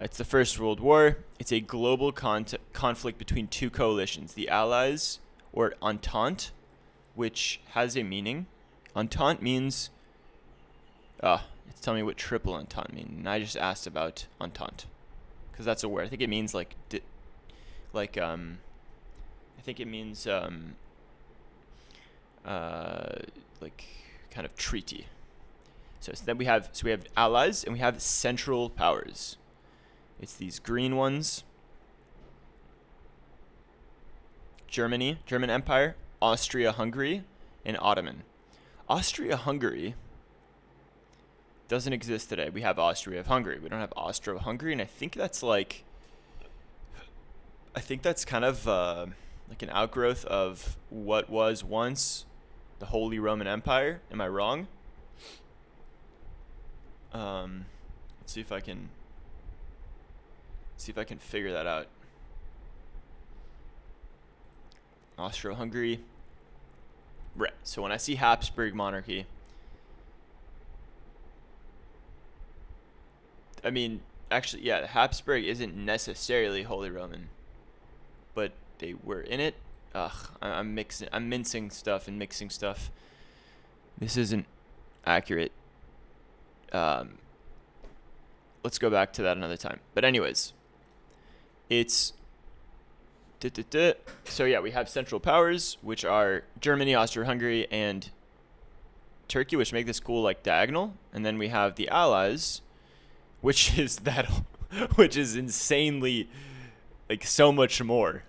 It's the First World War. It's a global conflict between two coalitions, the Allies, or Entente, which has a meaning. Entente means, it's telling me what triple entente means. And I just asked about entente, because that's a word. I think it means I think it means like kind of treaty. So then we have allies and we have central powers. It's these green ones. Germany, German Empire, Austria-Hungary, and Ottoman. Austria-Hungary doesn't exist today. We have Austria-Hungary. We don't have Austro-Hungary, and I think that's kind of like an outgrowth of what was once the Holy Roman Empire. Am I wrong? Let's see if I can figure that out. Austro-Hungary. Right. So when I see Habsburg monarchy, I mean, actually, yeah, the Habsburg isn't necessarily Holy Roman, but they were in it. I'm mincing stuff and mixing stuff. This isn't accurate. Let's go back to that another time. But anyways, it's so yeah, we have central powers, which are Germany, Austria-Hungary, and Turkey, which make this cool like diagonal. And then we have the Allies, which is insanely like so much more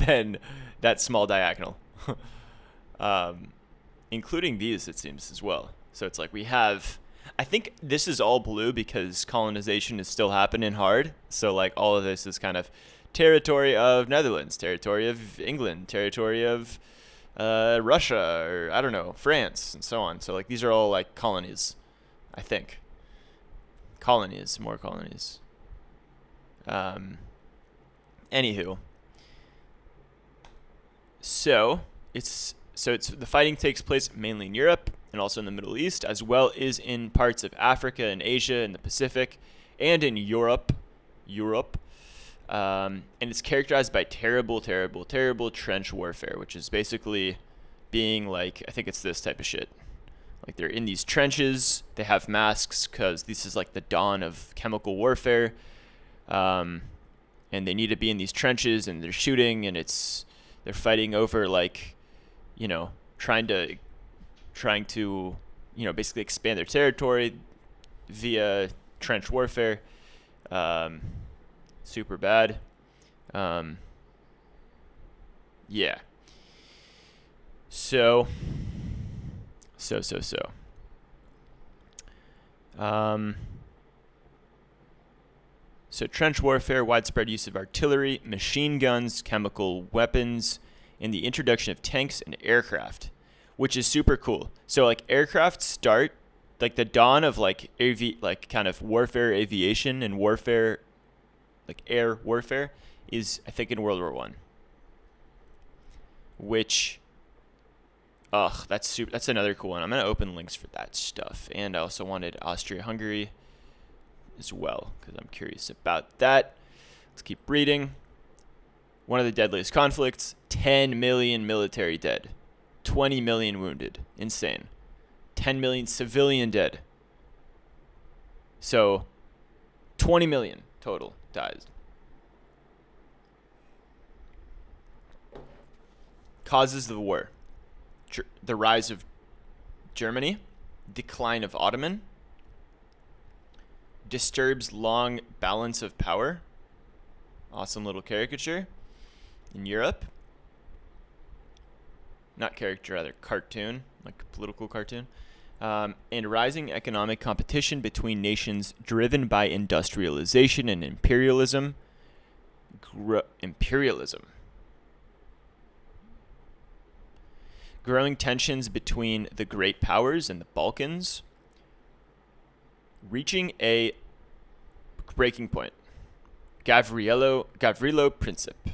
than that small diagonal, including these, it seems, as well. So it's like we have, I think this is all blue because colonization is still happening hard. So like all of this is kind of territory of Netherlands, territory of England, territory of Russia, or I don't know, France, and so on. So like these are all like colonies, I think. More colonies. Anywho, so the fighting takes place mainly in Europe and also in the Middle East, as well as in parts of Africa and Asia and the Pacific, and in Europe. And it's characterized by terrible trench warfare, which is basically being like, I think it's this type of shit. Like they're in these trenches, they have masks because this is like the dawn of chemical warfare. And they need to be in these trenches and they're shooting and they're fighting over like, trying to, basically expand their territory via trench warfare. Super bad. Yeah. So trench warfare, widespread use of artillery, machine guns, chemical weapons, and the introduction of tanks and aircraft, which is super cool. So like aircraft start, like the dawn of like kind of warfare, aviation, and warfare, like air warfare, is I think in World War I. Which, that's another cool one. I'm gonna open links for that stuff, and I also wanted Austria-Hungary as well because I'm curious about that. Let's keep reading. One of the deadliest conflicts: 10 million military dead, 20 million wounded. Insane. 10 million civilian dead. So 20 million total dies. Causes of the war: the rise of Germany, decline of Ottoman, disturbs long balance of power. Awesome little caricature in Europe. Not caricature, rather cartoon, like political cartoon. And rising economic competition between nations driven by industrialization and imperialism. Growing tensions between the great powers and the Balkans. Reaching a breaking point. Gavrilo Princip,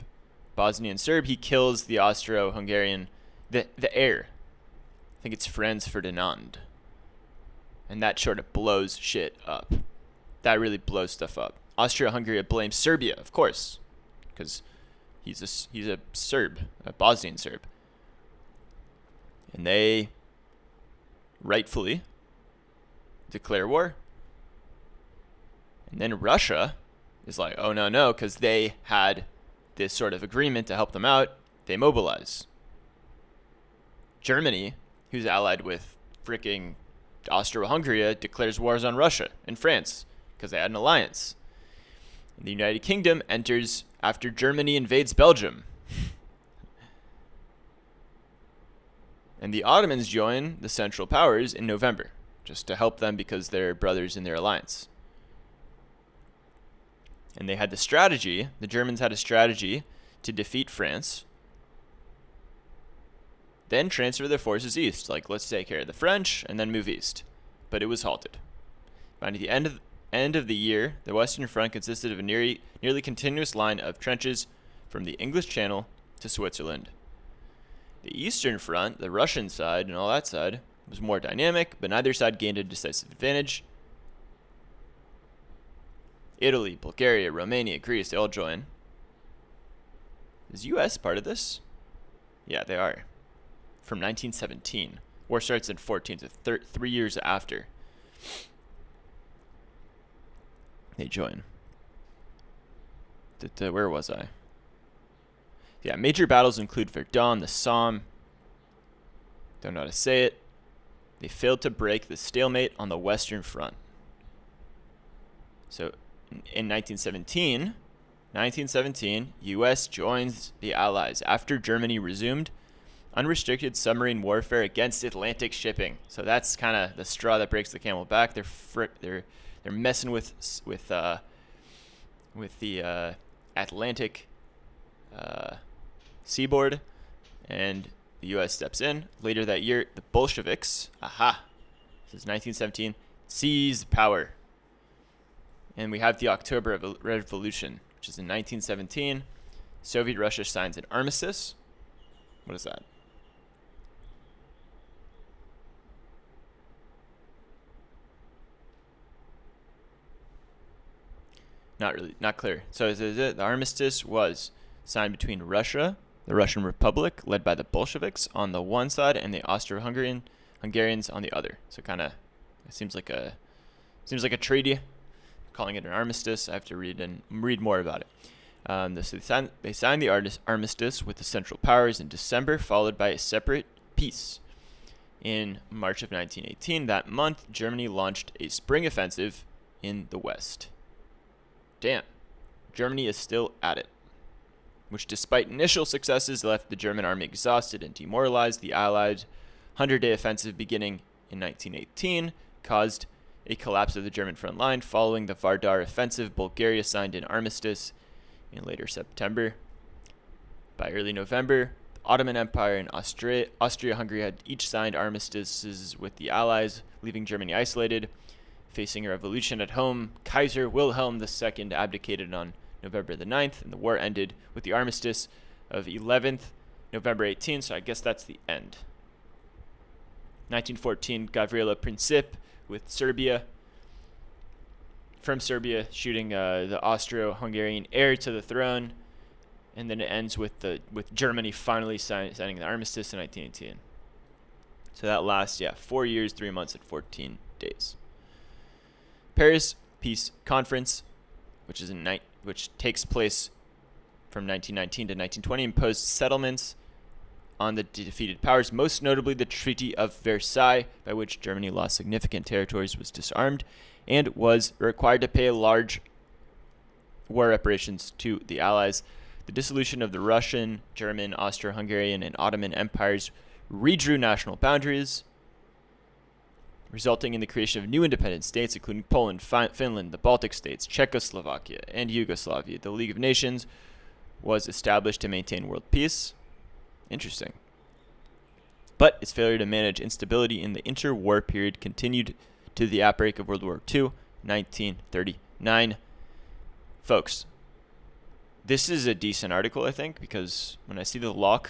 Bosnian Serb. He kills the Austro-Hungarian, the heir. I think it's Franz Ferdinand. And that sort of blows shit up. that really blows stuff up. Austria-Hungary blames Serbia, of course, because he's a Serb, a Bosnian Serb. And they rightfully declare war. And then Russia is like, oh, no, because they had this sort of agreement to help them out. They mobilize. Germany, who's allied with freaking Austria-Hungary, declares wars on Russia and France because they had an alliance. And the United Kingdom enters after Germany invades Belgium. And the Ottomans join the Central Powers in November, just to help them because they're brothers in their alliance. And they had the Germans had a strategy to defeat France, then transfer their forces east. Like, let's take care of the French and then move east. But it was halted. By the end of the year, the Western Front consisted of a nearly continuous line of trenches from the English Channel to Switzerland. The Eastern Front, the Russian side and all that side, was more dynamic, but neither side gained a decisive advantage. Italy, Bulgaria, Romania, Greece, they all join. Is U.S. part of this? Yeah, they are. From 1917. War starts in 14, so 3 years after they join. Where was I? Yeah, major battles include Verdun, the Somme. Don't know how to say it. They failed to break the stalemate on the Western Front. So in 1917, U.S. joins the Allies after Germany resumed unrestricted submarine warfare against Atlantic shipping. So that's kind of the straw that breaks the camel back. They're messing with the Atlantic seaboard, and the U.S. steps in. Later that year, the Bolsheviks, this is 1917, seize power. And we have the October Revolution, which is in 1917. Soviet Russia signs an armistice. What is that? Not clear. So the armistice was signed between Russia, the Russian Republic, led by the Bolsheviks on the one side, and the Austro-Hungarians on the other. So kind of, it seems like a treaty. Calling it an armistice. I have to read more about it. They signed the armistice with the Central Powers in December, followed by a separate peace. In March of 1918, that month, Germany launched a spring offensive in the West. Damn, Germany is still at it, which despite initial successes left the German army exhausted and demoralized. The Allied 100-day offensive beginning in 1918 caused a collapse of the German front line. Following the Vardar offensive, Bulgaria signed an armistice in later September. By early November, the Ottoman Empire and Austria-Hungary had each signed armistices with the Allies, leaving Germany isolated. Facing a revolution at home, Kaiser Wilhelm II abdicated on November the 9th, and the war ended with the armistice of 11th November 18, so I guess that's the end. 1914, Gavrila Princip with Serbia. From Serbia, shooting the Austro-Hungarian heir to the throne, and then it ends with Germany finally signing the armistice in 1918. So that lasts 4 years, 3 months, and 14 days. Paris Peace Conference, which takes place from 1919 to 1920, imposed settlements on the defeated powers, most notably the Treaty of Versailles, by which Germany lost significant territories, was disarmed, and was required to pay large war reparations to the Allies. The dissolution of the Russian, German, Austro-Hungarian, and Ottoman empires redrew national boundaries, resulting in the creation of new independent states, including Poland, Finland, the Baltic states, Czechoslovakia, and Yugoslavia. The League of Nations was established to maintain world peace. Interesting. But its failure to manage instability in the interwar period continued to the outbreak of World War II, 1939. Folks, this is a decent article, I think, because when I see the lock,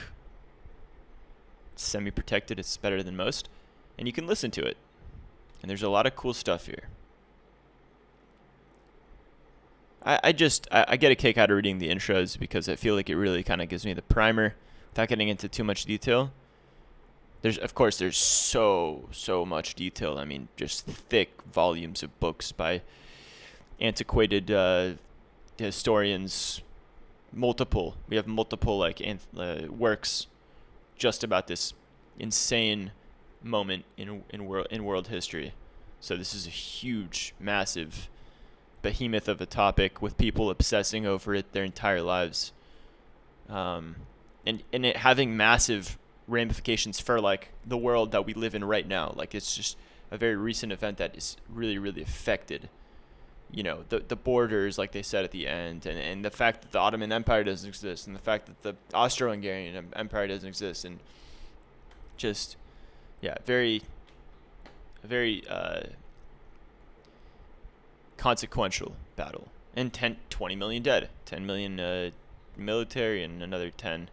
it's semi-protected, it's better than most, and you can listen to it. And there's a lot of cool stuff here. I get a kick out of reading the intros because I feel like it really kind of gives me the primer without getting into too much detail. Of course there's so much detail. I mean, just thick volumes of books by antiquated historians. We have multiple like works just about this insane moment in world history. So this is a huge, massive behemoth of a topic with people obsessing over it their entire lives, and it having massive ramifications for like the world that we live in right now. Like, it's just a very recent event that is really affected, the borders, like they said at the end, and the fact that the Ottoman Empire doesn't exist, and the fact that the Austro-Hungarian Empire doesn't exist, and just, yeah, very consequential battle. And 20 million dead, 10 million military, and another 10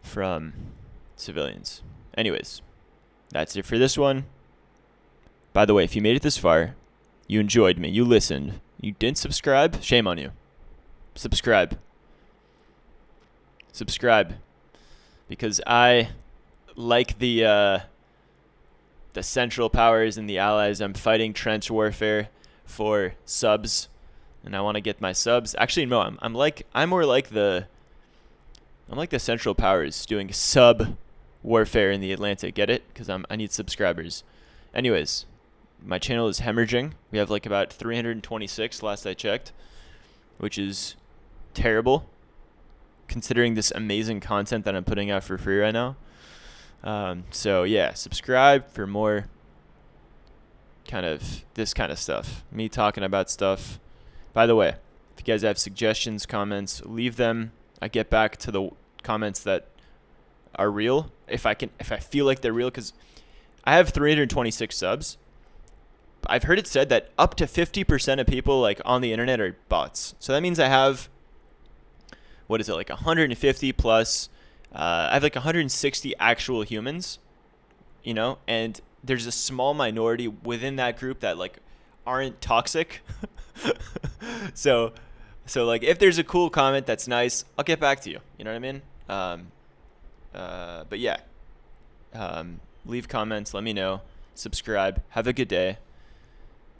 from civilians. Anyways, that's it for this one. By the way, if you made it this far, you enjoyed me, you listened, you didn't subscribe, shame on you. Subscribe. Because I like the Central Powers and the Allies. I'm fighting trench warfare for subs, and I want to get my subs. Actually, no, I'm more like the Central Powers doing sub warfare in the Atlantic. Get it? Because I need subscribers. Anyways, my channel is hemorrhaging. We have like about 326 last I checked, which is terrible considering this amazing content that I'm putting out for free right now. So yeah, subscribe for more kind of this kind of stuff. Me talking about stuff. By the way, if you guys have suggestions, comments, leave them. I get back to the comments that are real. If I feel like they're real, because I have 326 subs. I've heard it said that up to 50% of people like on the internet are bots. So that means I have, what is it, like 150 plus. I have like 160 actual humans, and there's a small minority within that group that like aren't toxic. So like, if there's a cool comment that's nice, I'll get back to you. You know what I mean? But yeah, leave comments, let me know, subscribe, have a good day.